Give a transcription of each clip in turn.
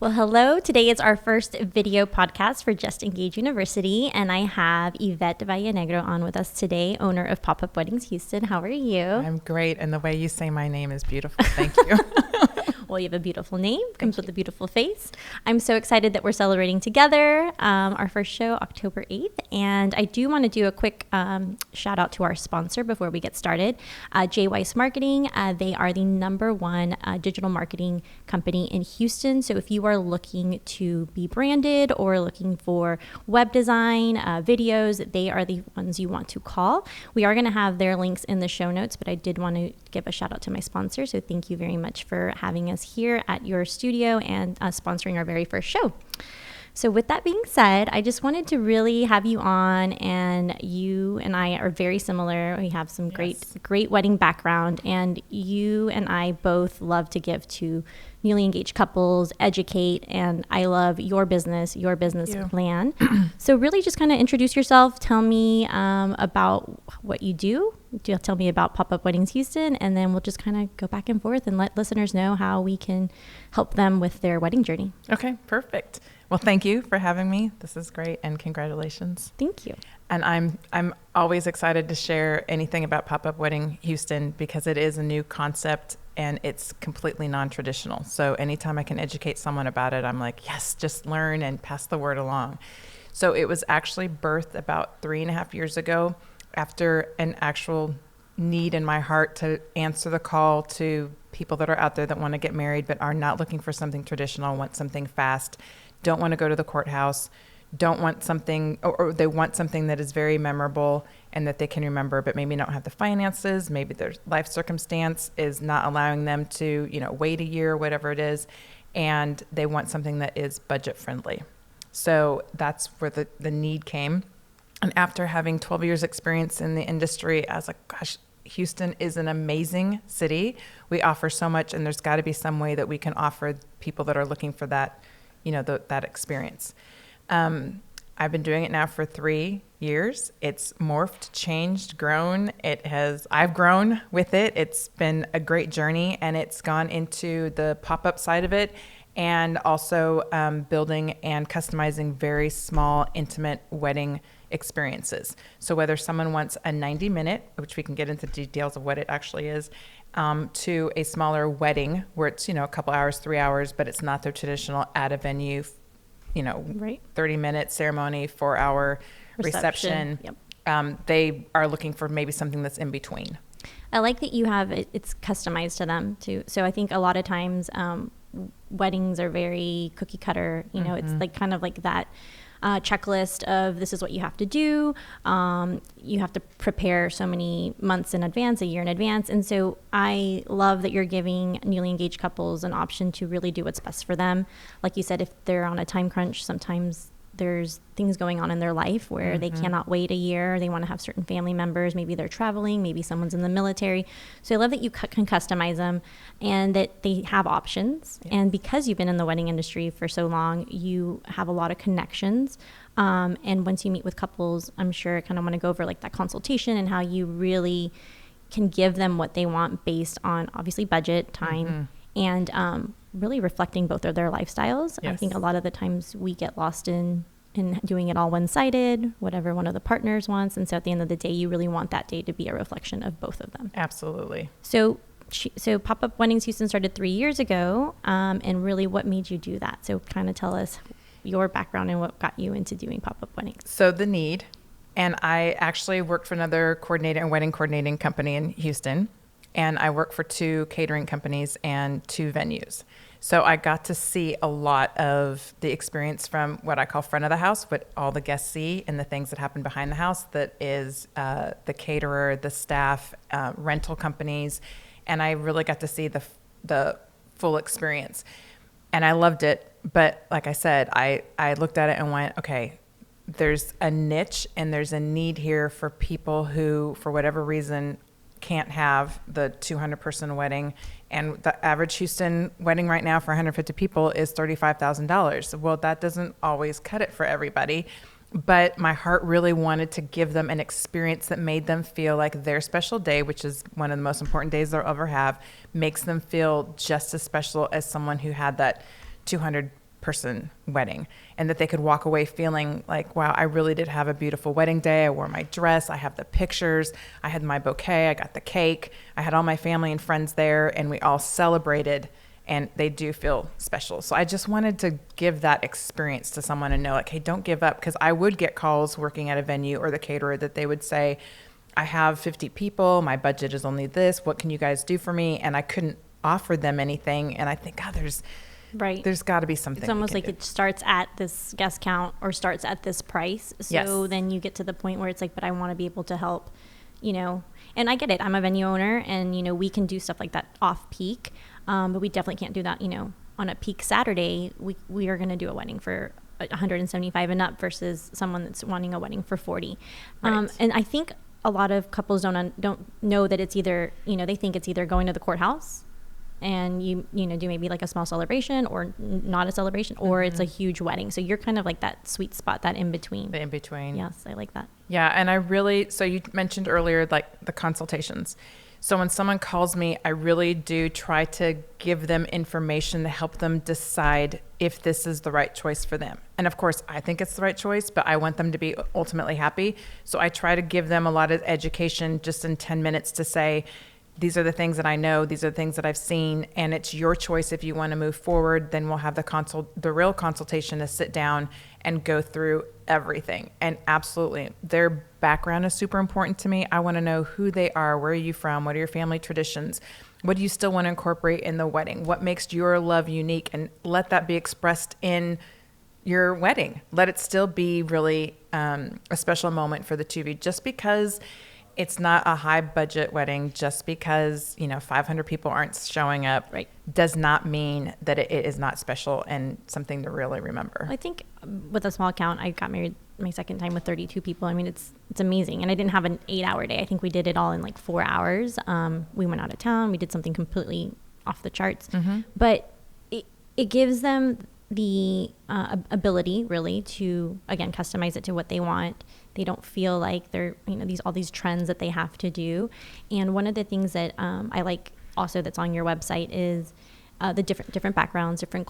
Well, hello. Today is our first video podcast for Just Engage University, and I have Yvette Valdenegro on with us today, owner of Pop-Up Weddings Houston. How are you? I'm great, and the way you say my name is beautiful. Thank you. Well, you have a beautiful name, comes with a beautiful face. I'm so excited that we're celebrating together our first show, October 8th. And I do want to do a quick shout out to our sponsor before we get started, J. Weiss Marketing. They are the #1 digital marketing company in Houston. So if you are looking to be branded or looking for web design, videos, they are the ones you want to call. We are going to have their links in the show notes, but I did want to give a shout out to my sponsor. So thank you very much for having us here at your studio and sponsoring our very first show. So with that being said, I just wanted to really have you on, and you and I are very similar. We have some great wedding background, and you and I both love to give to newly engaged couples, educate, and I love your business plan. So really just kind of introduce yourself. Tell me about what you do. Tell me about Pop-Up Weddings Houston, and then we'll just kind of go back and forth and let listeners know how we can help them with their wedding journey. Okay, perfect. Well, thank you for having me. This is great, and congratulations. Thank you. And I'm always excited to share anything about Pop-Up Wedding Houston because it is a new concept and it's completely non-traditional. So anytime I can educate someone about it, I'm like, yes, just learn and pass the word along. So it was actually birthed about 3.5 years ago after an actual need in my heart to answer the call to people that are out there that want to get married but are not looking for something traditional, want something fast, don't want to go to the courthouse, don't want something, or they want something that is very memorable and that they can remember, but maybe don't have the finances, maybe their life circumstance is not allowing them to, wait a year, whatever it is, and they want something that is budget friendly. So that's where the need came. And after having 12 years experience in the industry, I was like, gosh, Houston is an amazing city. We offer so much, and there's got to be some way that we can offer people that are looking for that, that experience. I've been doing it now for 3 years. It's morphed, changed, grown. I've grown with it. It's been a great journey, and it's gone into the pop-up side of it, and also building and customizing very small, intimate wedding experiences. So whether someone wants a 90-minute, which we can get into details of what it actually is, to a smaller wedding where it's, a couple hours, 3 hours, but it's not the traditional at a venue, 30-minute ceremony, 4-hour reception. Yep. They are looking for maybe something that's in between. I like that you have it's customized to them too. So I think a lot of times weddings are very cookie cutter. It's like kind of like that checklist of this is what you have to do. You have to prepare so many months in advance, a year in advance. And so I love that you're giving newly engaged couples an option to really do what's best for them. Like you said, if they're on a time crunch, sometimes there's things going on in their life where they cannot wait a year. They want to have certain family members. Maybe they're traveling. Maybe someone's in the military. So I love that you can customize them and that they have options. Yes. And because you've been in the wedding industry for so long, you have a lot of connections. And once you meet with couples, I'm sure I kind of want to go over like that consultation and how you really can give them what they want based on obviously budget, time, and really reflecting both of their lifestyles. Yes. I think a lot of the times we get lost in doing it all one-sided, whatever one of the partners wants. And so at the end of the day, you really want that day to be a reflection of both of them. Absolutely. So Pop-Up Weddings Houston started 3 years ago. And really what made you do that? So kind of tell us your background and what got you into doing Pop-Up Weddings. So the need, and I actually worked for another wedding coordinating company in Houston. And I work for 2 catering companies and 2 venues. So I got to see a lot of the experience from what I call front of the house, what all the guests see, and the things that happen behind the house. That is the caterer, the staff, rental companies. And I really got to see the full experience. And I loved it. But like I said, I looked at it and went, okay, there's a niche and there's a need here for people who, for whatever reason, can't have the 200-person wedding, and the average Houston wedding right now for 150 people is $35,000. Well, that doesn't always cut it for everybody, but my heart really wanted to give them an experience that made them feel like their special day, which is one of the most important days they'll ever have, makes them feel just as special as someone who had that 200 person wedding, and that they could walk away feeling like, wow, I really did have a beautiful wedding day. I wore my dress. I have the pictures. I had my bouquet. I got the cake. I had all my family and friends there, and we all celebrated, and they do feel special. So I just wanted to give that experience to someone and know, like, hey, don't give up. Because I would get calls working at a venue or the caterer that they would say, I have 50 people. My budget is only this. What can you guys do for me? And I couldn't offer them anything. And I think, God, there's got to be something. It's almost like it starts at this guest count or starts at this price. So then you get to the point where it's like, but I want to be able to help, and I get it. I'm a venue owner, and, we can do stuff like that off peak. But we definitely can't do that, on a peak Saturday. We are going to do a wedding for 175 and up versus someone that's wanting a wedding for 40. Right. And I think a lot of couples don't know that it's either, they think it's either going to the courthouse and you do maybe like a small celebration or not a celebration, or it's a huge wedding. So you're kind of like that sweet spot, that in between. The in between. Yes, I like that. Yeah, and so you mentioned earlier, like the consultations. So when someone calls me, I really do try to give them information to help them decide if this is the right choice for them. And of course, I think it's the right choice, but I want them to be ultimately happy. So I try to give them a lot of education just in 10 minutes to say, these are the things that I know, these are the things that I've seen, and it's your choice if you want to move forward. Then we'll have the real consultation to sit down and go through everything. And absolutely, their background is super important to me. I want to know who they are, where are you from, what are your family traditions, what do you still want to incorporate in the wedding, what makes your love unique, and let that be expressed in your wedding. Let it still be really a special moment for the two of you. Just because it's not a high budget wedding, just because 500 people aren't showing up, right, does not mean that it is not special and something to really remember. I think with a small count, I got married my second time with 32 people. I mean, it's amazing. And I didn't have an 8-hour day. I think we did it all in like 4 hours. We went out of town. We did something completely off the charts. Mm-hmm. But it gives them the ability really to, again, customize it to what they want. They don't feel like they're, all these trends that they have to do. And one of the things that I like also that's on your website is the different backgrounds, different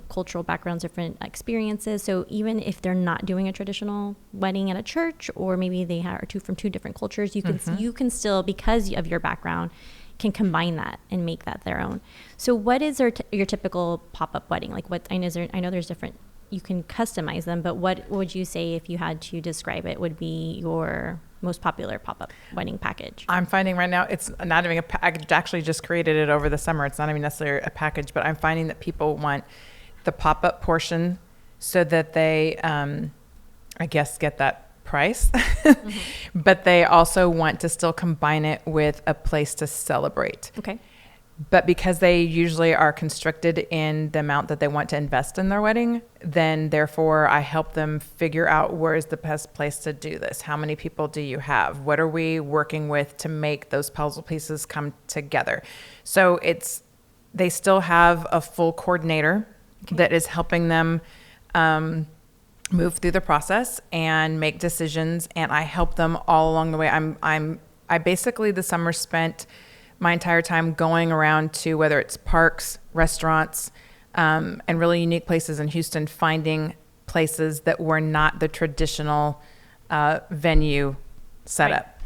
cultural backgrounds, different experiences. So even if they're not doing a traditional wedding at a church, or maybe they are from two different cultures, you can still, because of your background, can combine that and make that their own. So what is your typical pop-up wedding? Like I know there's different, you can customize them, but what would you say, if you had to describe it, would be your most popular pop-up wedding package? I'm finding right now it's not even a package. Actually just created it over the summer. It's not even necessarily a package, but I'm finding that people want the pop-up portion so that they, I guess, get that price, but they also want to still combine it with a place to celebrate. Okay. But because they usually are constricted in the amount that they want to invest in their wedding, then therefore I help them figure out where is the best place to do this. How many people do you have? What are we working with to make those puzzle pieces come together? So they still have a full coordinator that is helping them move through the process and make decisions, and I help them all along the way. I basically the summer spent my entire time going around to, whether it's parks, restaurants, and really unique places in Houston, finding places that were not the traditional venue setup.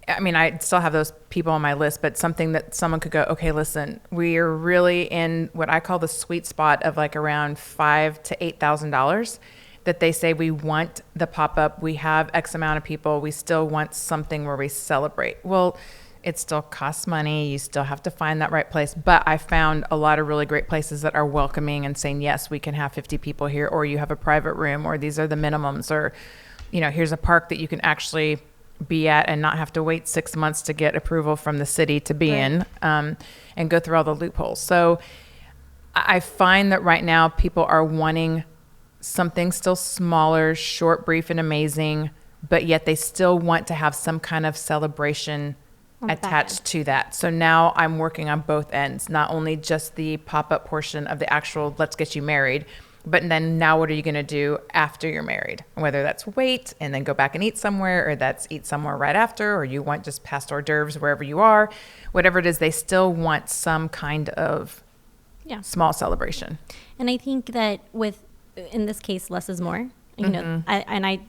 Right. I mean, I still have those people on my list, but something that someone could go, okay, listen, we are really in what I call the sweet spot of like around $5,000 to $8,000. That they say, we want the pop-up, we have X amount of people, we still want something where we celebrate. Well, it still costs money. You still have to find that right place. But I found a lot of really great places that are welcoming and saying, yes, we can have 50 people here, or you have a private room, or these are the minimums, or, here's a park that you can actually be at and not have to wait 6 months to get approval from the city to be in, and go through all the loopholes. So I find that right now people are wanting something still smaller, short, brief, and amazing, but yet they still want to have some kind of celebration attached to that. So now I'm working on both ends, not only just the pop-up portion of the actual let's get you married, but then now what are you going to do after you're married? Whether that's wait and then go back and eat somewhere, or that's eat somewhere right after, or you want just past hors d'oeuvres wherever you are, whatever it is, they still want some kind of small celebration. And I think that in this case, less is more. You know, I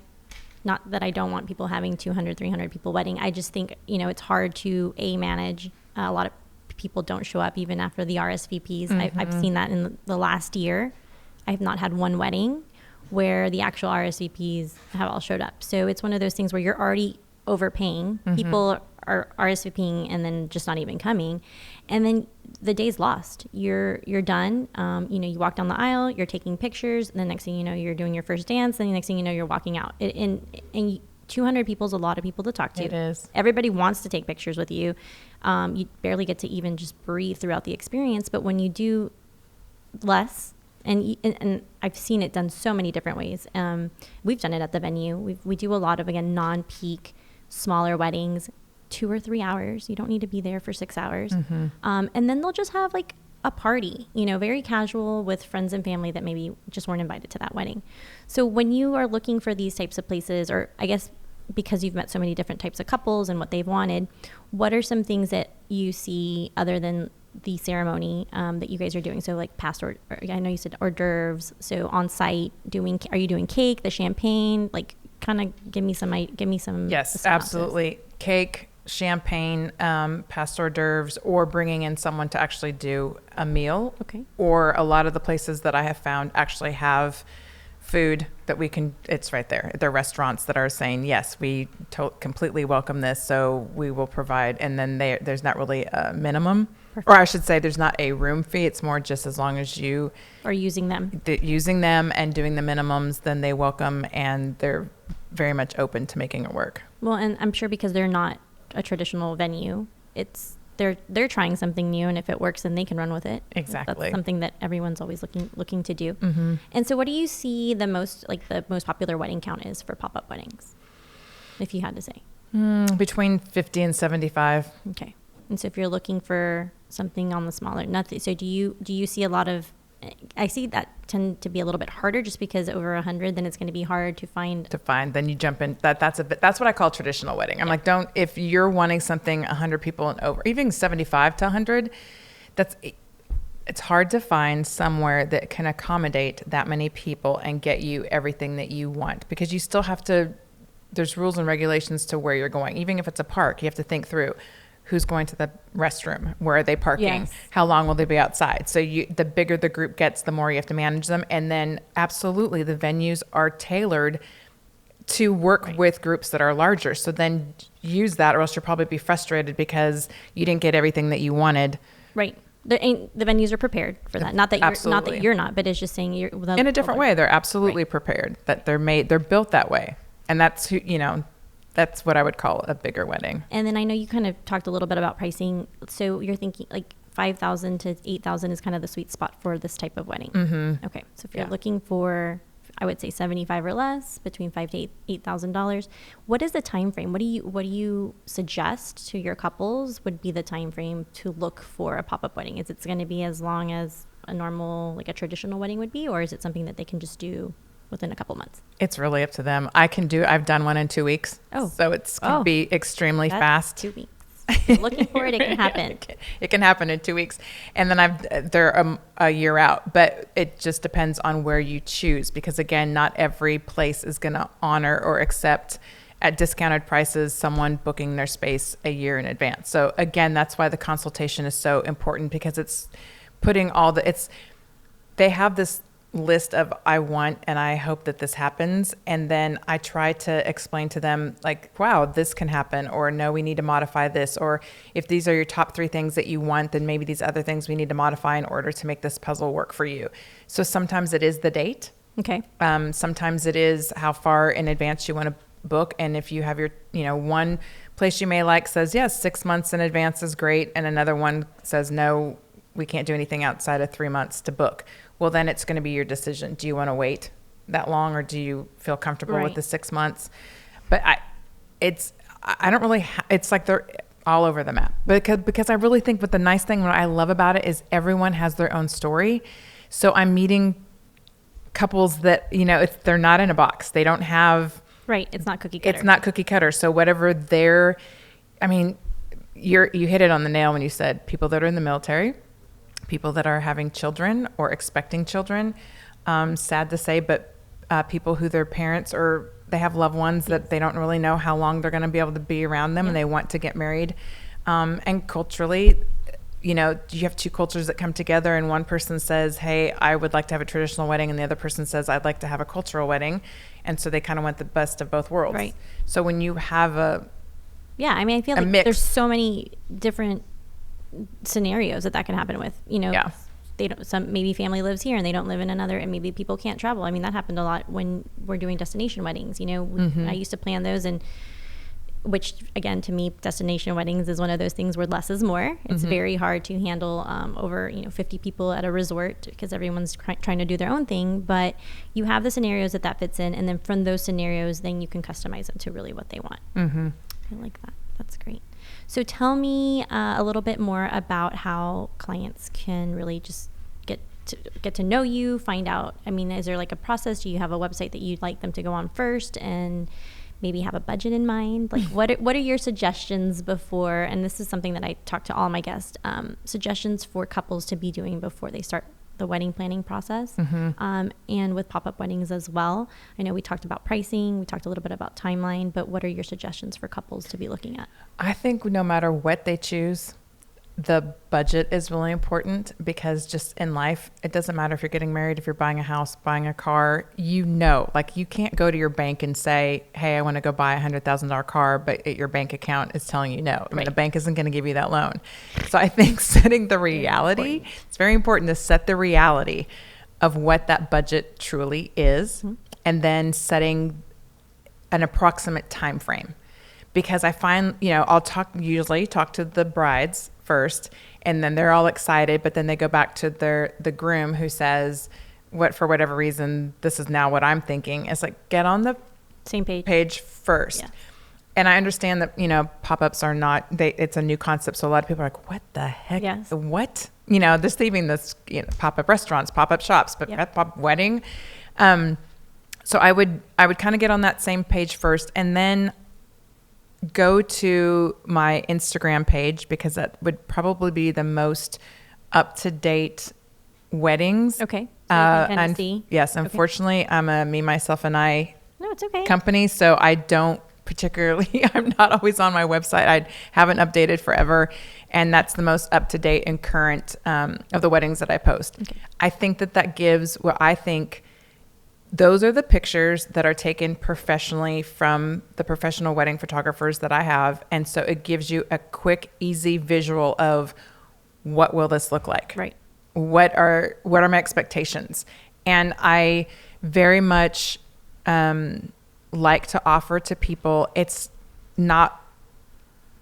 not that I don't want people having 200, 300 people wedding. I just think, you know, it's hard to manage. A lot of people don't show up even after the RSVPs. I've seen that in the last year. I have not had one wedding where the actual RSVPs have all showed up. So it's one of those things where you're already overpaying. People are RSVPing and then just not even coming. And then the day's lost. You're done. You know, you walk down the aisle, you're taking pictures, and the next thing you know, you're doing your first dance, and the next thing you know, you're walking out. And 200 people is a lot of people to talk to. It is. Everybody wants to take pictures with you. You barely get to even just breathe throughout the experience. But when you do less, and I've seen it done so many different ways. We've done it at the venue. We do a lot of, again, non-peak, smaller weddings, 2 or 3 hours. You don't need to be there for 6 hours. And then they'll just have like a party, you know, very casual with friends and family that maybe just weren't invited to that wedding. So when you are looking for these types of places, or I guess because you've met so many different types of couples and what they've wanted, what are some things that you see other than the ceremony that you guys are doing? So like I know you said hors d'oeuvres. So on site are you doing cake, the champagne? Like kind of give me some. Yes, absolutely. Cake, champagne, past hors d'oeuvres, or bringing in someone to actually do a meal. Okay. Or a lot of the places that I have found actually have food that it's right there. They're restaurants that are saying, yes, we completely welcome this, so we will provide. And then there's not really a minimum. Perfect. Or I should say there's not a room fee. It's more just as long as you are using them and doing the minimums, then they welcome, and they're very much open to making it work. Well, and I'm sure because they're not a traditional venue, they're trying something new, and if it works, then they can run with it. Exactly. That's something that everyone's always looking to do. And so what do you see the most popular wedding count is for pop-up weddings, if you had to say? Between 50 and 75. Okay. And so if you're looking for something on the smaller, so do you see a lot of, I see that tend to be a little bit harder just because over 100, then it's going to be hard to find. Then you jump in. That's what I call traditional wedding. I'm like, if you're wanting something 100 people and over, even 75 to 100, it's hard to find somewhere that can accommodate that many people and get you everything that you want, because you still have to, there's rules and regulations to where you're going. Even if it's a park, you have to think through who's going to the restroom, where are they parking, yes. How long will they be outside. So the bigger the group gets, the more you have to manage them. And then absolutely the venues are tailored to work right. with groups that are larger. So then use that, or else you'll probably be frustrated because you didn't get everything that you wanted. Right. The venues are prepared for that. Not that you're not, but it's just saying you're in a different way. They're absolutely right. prepared. That they're built that way, and that's that's what I would call a bigger wedding. And then I know you kind of talked a little bit about pricing. So you're thinking like 5,000 to 8,000 is kind of the sweet spot for this type of wedding. Mm-hmm. Okay. So if you're looking for, I would say 75 or less, between $5,000 to $8,000. What is the time frame? What do you suggest to your couples would be the time frame to look for a pop-up wedding? Is it going to be as long as a normal, like a traditional wedding would be, or is it something that they can just do within a couple months? It's really up to them. I've done one in 2 weeks. Oh. So it's can be extremely fast. 2 weeks. If you're looking for it, it can happen. It can happen in 2 weeks. And then they're a year out, but it just depends on where you choose, because again, not every place is going to honor or accept at discounted prices someone booking their space a year in advance. So again, that's why the consultation is so important, because it's putting they have this list of I want and I hope that this happens, and then I try to explain to them like, wow, this can happen, or no, we need to modify this, or if these are your top 3 things that you want, then maybe these other things we need to modify in order to make this puzzle work for you. So sometimes it is the date. Okay. Sometimes it is how far in advance you want to book, and if you have your one place you may like says yes, 6 months in advance is great, and another one says no, we can't do anything outside of 3 months to book. Well, then it's going to be your decision. Do you want to wait that long, or do you feel comfortable right. with the 6 months? But I don't really, it's like they're all over the map, because I really think what the nice thing, what I love about it is everyone has their own story. So I'm meeting couples that, they're not in a box. They don't have. Right. It's not cookie cutter. It's not cookie cutter. So whatever you hit it on the nail when you said people that are in the military, people that are having children or expecting children. Sad to say, but people who their parents or they have loved ones that they don't really know how long they're going to be able to be around them, and they want to get married. And culturally, you have two cultures that come together, and one person says, hey, I would like to have a traditional wedding, and the other person says, I'd like to have a cultural wedding. And so they kind of want the best of both worlds. Right. So when you have I feel like there's so many different scenarios that can happen with, they don't, maybe family lives here and they don't live in another, and maybe people can't travel. I mean, that happened a lot when we're doing destination weddings, I used to plan those, and which again, to me, destination weddings is one of those things where less is more. It's very hard to handle over 50 people at a resort because everyone's trying to do their own thing, but you have the scenarios that fits in, and then from those scenarios then you can customize them to really what they want. I like that. That's great. So tell me a little bit more about how clients can really just get to know you, find out. I mean, is there like a process? Do you have a website that you'd like them to go on first, and maybe have a budget in mind? Like what are your suggestions before, and this is something that I talk to all my guests, suggestions for couples to be doing before they start the wedding planning process, and with pop-up weddings as well. I know we talked about pricing, we talked a little bit about timeline, but what are your suggestions for couples to be looking at? I think no matter what they choose, the budget is really important, because just in life, it doesn't matter if you're getting married, if you're buying a house, buying a car, like you can't go to your bank and say, hey, I want to go buy $100,000 car, but your bank account is telling you no. I mean, the bank isn't going to give you that loan. So I think setting the reality, it's very important to set the reality of what that budget truly is, and then setting an approximate time frame. Because I find, I'll usually talk to the brides first, and then they're all excited, but then they go back to the groom who says, for whatever reason, this is now what I'm thinking. It's like, get on the same page first. Yeah. And I understand that, pop-ups are not, it's a new concept. So a lot of people are like, what the heck? Yes. What? Just leaving this, pop-up restaurants, pop-up shops, but pop-up wedding. So I would kind of get on that same page first, and then go to my Instagram page, because that would probably be the most up-to-date weddings. Okay. So you can kind of see. Yes. Unfortunately, I'm a me, myself, and I it's okay. company. So I don't particularly, I'm not always on my website. I haven't updated forever. And that's the most up-to-date and current of the weddings that I post. Okay. I think that gives what I think. Those are the pictures that are taken professionally from the professional wedding photographers that I have. And so it gives you a quick, easy visual of what will this look like? Right. What are my expectations? And I very much like to offer to people,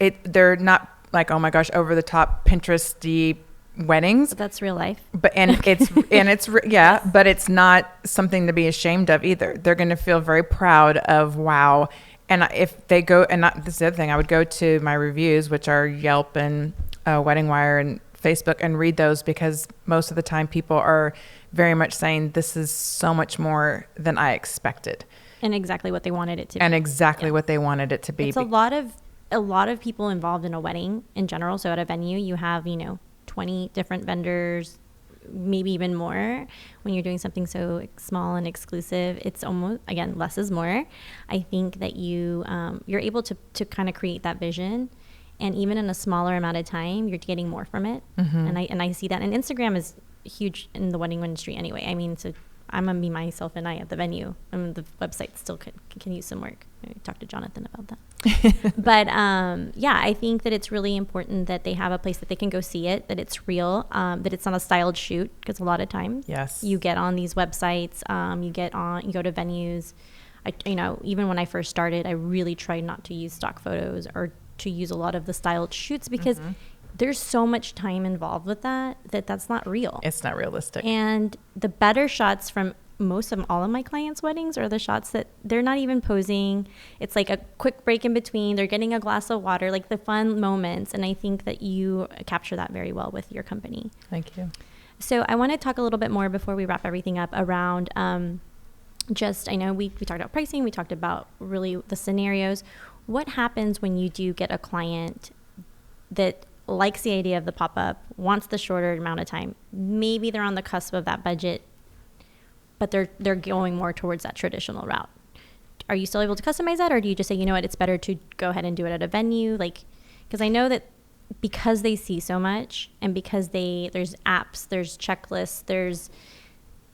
they're not like, oh my gosh, over the top Pinterest-y weddings. But that's real life. But but it's not something to be ashamed of either. They're going to feel very proud of, wow. And if they go, and this is the other thing, I would go to my reviews, which are Yelp and Wedding Wire and Facebook, and read those, because most of the time people are very much saying, this is so much more than I expected. And exactly what they wanted it to be. And exactly what they wanted it to be. It's a lot of people involved in a wedding in general. So at a venue, you have, 20 different vendors, maybe even more. When you're doing something so small and exclusive, it's almost, again, less is more. I think that you're able to kind of create that vision, and even in a smaller amount of time, you're getting more from it. And I see that. And Instagram is huge in the wedding industry anyway. I mean, so I'm gonna be myself and I at the venue. I mean, the website still can use some work. Maybe talk to Jonathan about that. But I think that it's really important that they have a place that they can go see it, that it's real, that it's not a styled shoot, because a lot of times you get on these websites, you go to venues. Even when I first started, I really tried not to use stock photos or to use a lot of the styled shoots, because there's so much time involved with that's not real. It's not realistic. And the better shots from all of my clients' weddings are the shots that they're not even posing. It's like a quick break in between. They're getting a glass of water, like the fun moments. And I think that you capture that very well with your company. Thank you. So I want to talk a little bit more before we wrap everything up around I know we talked about pricing. We talked about really the scenarios. What happens when you do get a client that likes the idea of the pop-up, wants the shorter amount of time. Maybe they're on the cusp of that budget, but they're going more towards that traditional route. Are you still able to customize that, or do you just say, you know what, it's better to go ahead and do it at a venue? Like, because I know that because they see so much, and because there's apps, there's checklists, there's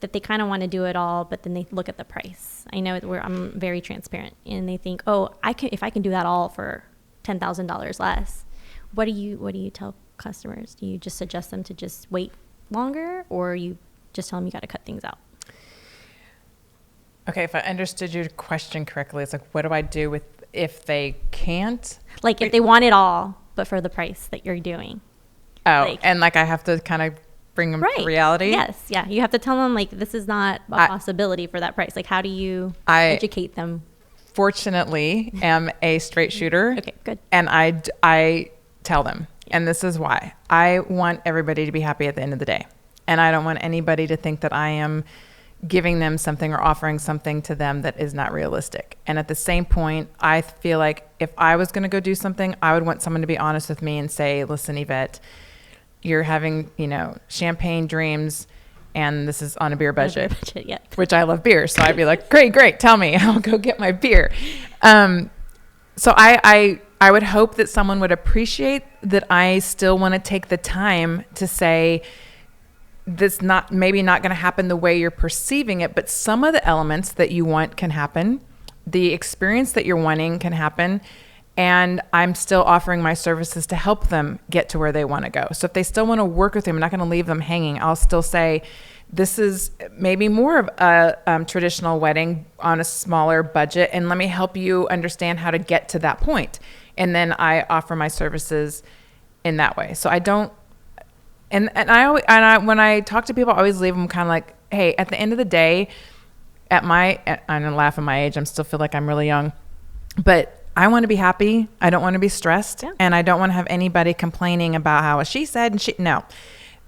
that they kind of want to do it all, but then they look at the price. I know I'm very transparent, and they think, oh, if I can do that all for $10,000 less. What do you tell customers? Do you just suggest them to just wait longer, or you just tell them you got to cut things out? Okay, if I understood your question correctly, it's like, what do I do if they can't? Like if they want it all, but for the price that you're doing. Oh, and like I have to kind of bring them to reality? Yes, yeah. You have to tell them, like, this is not a possibility for that price. Like, how do you educate them? Fortunately, am a straight shooter. Okay, good. And I tell them, and this is why. I want everybody to be happy at the end of the day. And I don't want anybody to think that I am giving them something or offering something to them that is not realistic. And at the same point, I feel like if I was going to go do something, I would want someone to be honest with me and say, listen, Yvette, you're having, champagne dreams, and this is on a beer budget, which I love beer. So I'd be like, great, tell me, I'll go get my beer. So I would hope that someone would appreciate that I still want to take the time to say, this maybe not going to happen the way you're perceiving it, but some of the elements that you want can happen. The experience that you're wanting can happen. And I'm still offering my services to help them get to where they want to go. So if they still want to work with me, I'm not going to leave them hanging. I'll still say, this is maybe more of a traditional wedding on a smaller budget, and let me help you understand how to get to that point. And then I offer my services in that way. So I don't, and I when I talk to people, I always leave them kind of like, hey, at the end of the day, I'm gonna laugh at my age. I still feel like I'm really young, but I want to be happy. I don't want to be stressed, and I don't want to have anybody complaining about how she said and no.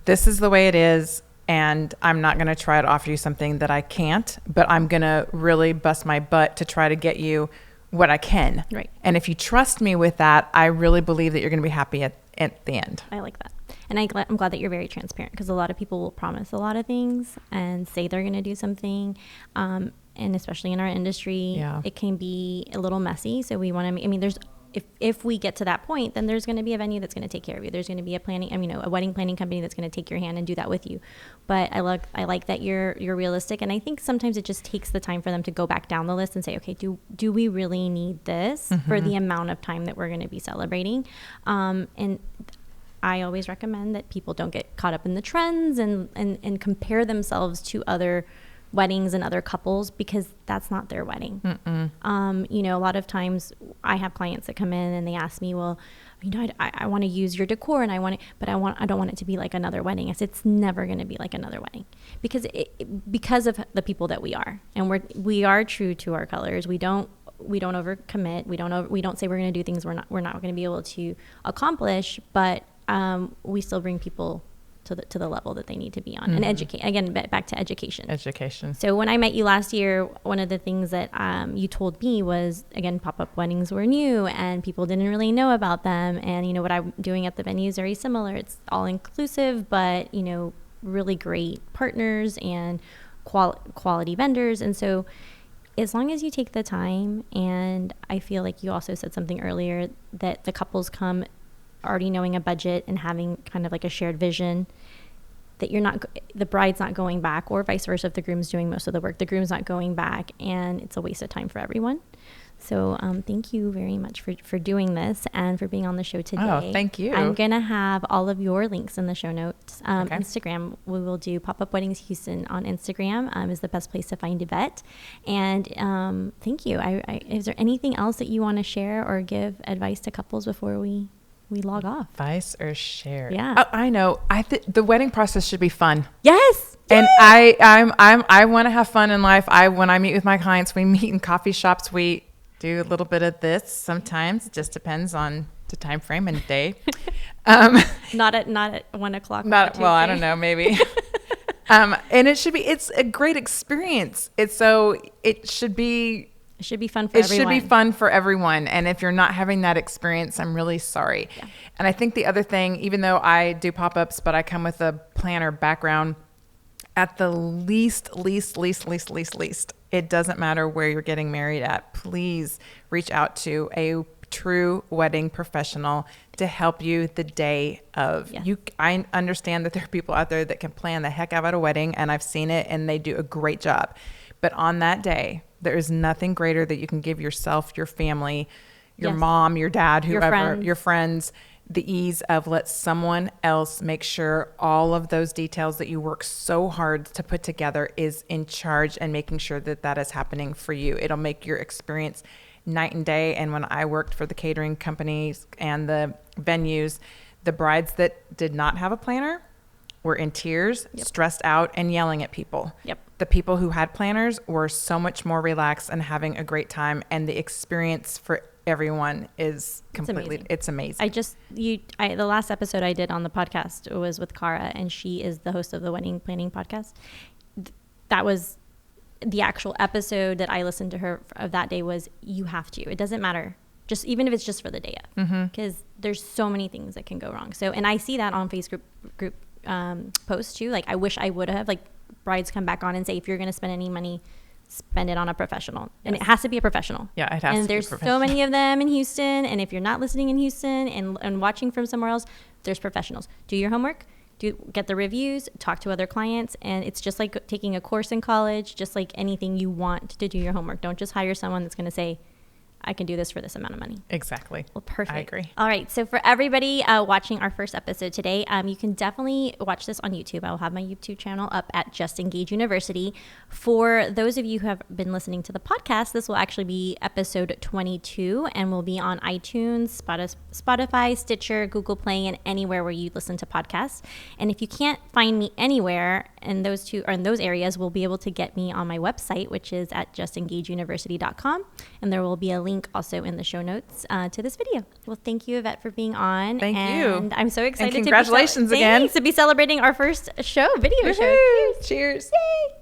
This is the way it is, and I'm not going to try to offer you something that I can't, but I'm going to really bust my butt to try to get you what I can. Right. And if you trust me with that, I really believe that you're going to be happy at the end. I like that. And I'm glad that you're very transparent, because a lot of people will promise a lot of things and say they're going to do something. And especially in our industry, it can be a little messy. So we want to, if we get to that point, then there's going to be a venue that's going to take care of you. There's going to be a wedding planning company that's going to take your hand and do that with you. But I like that you're realistic. And I think sometimes it just takes the time for them to go back down the list and say, okay, do we really need this for the amount of time that we're going to be celebrating? And I always recommend that people don't get caught up in the trends and compare themselves to other weddings and other couples, because that's not their wedding. A lot of times I have clients that come in and they ask me, well, I want to use your decor and I don't want it to be like another wedding. I said, it's never going to be like another wedding, because of the people that we are, and we are true to our colors. We don't overcommit. We don't say we're going to do things we're not going to be able to accomplish, but we still bring people to the level that they need to be on, and educate. Again, back to education. So when I met you last year, one of the things that you told me was, again, pop-up weddings were new and people didn't really know about them. And what I'm doing at the venue is very similar. It's all inclusive, but really great partners and quality vendors. And so as long as you take the time, and I feel like you also said something earlier, that the couples come already knowing a budget and having kind of like a shared vision, that the bride's not going back, or vice versa. If the groom's doing most of the work, the groom's not going back, and it's a waste of time for everyone. So thank you very much for doing this and for being on the show today. Oh, thank you. I'm going to have all of your links in the show notes. Okay. Instagram, we will do Pop-Up Weddings Houston on Instagram is the best place to find Yvette. And thank you. Is there anything else that you want to share or give advice to couples before we log off? Advice or share? Yeah. Oh, I know. The wedding process should be fun. Yes. And I want to have fun in life. When I meet with my clients, we meet in coffee shops. We do a little bit of this sometimes. It just depends on the time frame and day. Not at 1 o'clock. I don't know, maybe. And it's a great experience. It should be It should be fun for everyone. It should be fun for everyone. And if you're not having that experience, I'm really sorry. Yeah. And I think the other thing, even though I do pop-ups, but I come with a planner background, at the least, it doesn't matter where you're getting married at. Please reach out to a true wedding professional to help you the day of. Yeah. I understand that there are people out there that can plan the heck out of a wedding, and I've seen it, and they do a great job. But on that day, there is nothing greater that you can give yourself, your family, your mom, your dad, whoever, your friends, the ease of let someone else make sure all of those details that you work so hard to put together is in charge and making sure that that is happening for you. It'll make your experience night and day. And when I worked for the catering companies and the venues, the brides that did not have a planner were in tears, stressed out, and yelling at people. The people who had planners were so much more relaxed and having a great time, and the experience for everyone is completely, it's amazing. The last episode I did on the podcast was with Cara, and she is the host of the Wedding Planning Podcast. That was the actual episode that I listened to her of that day. Was you have to, it doesn't matter, just even if it's just for the day of, because there's so many things that can go wrong. So, and I see that on Facebook group posts too. Like, I wish I would have, like, brides come back on and say, if you're going to spend any money, spend it on a professional. And it has to be a professional. Yeah, it has to be a professional. And there's so many of them in Houston. And if you're not listening in Houston and watching from somewhere else, there's professionals. Do your homework, get the reviews, talk to other clients. And it's just like taking a course in college, just like anything, you want to do your homework. Don't just hire someone that's going to say, I can do this for this amount of money. Exactly. Well, perfect. I agree. All right. So for everybody watching our first episode today, you can definitely watch this on YouTube. I will have my YouTube channel up at Just Engage University. For those of you who have been listening to the podcast, this will actually be episode 22 and will be on iTunes, Spotify, Stitcher, Google Play, and anywhere where you listen to podcasts. And if you can't find me anywhere in those areas, we'll be able to get me on my website, which is at justengageuniversity.com. And there will be a link also in the show notes to this video. Well, thank you, Yvette, for being on. Thank you. And I'm so excited and congratulations again. To be celebrating our first video show. Cheers. Yay.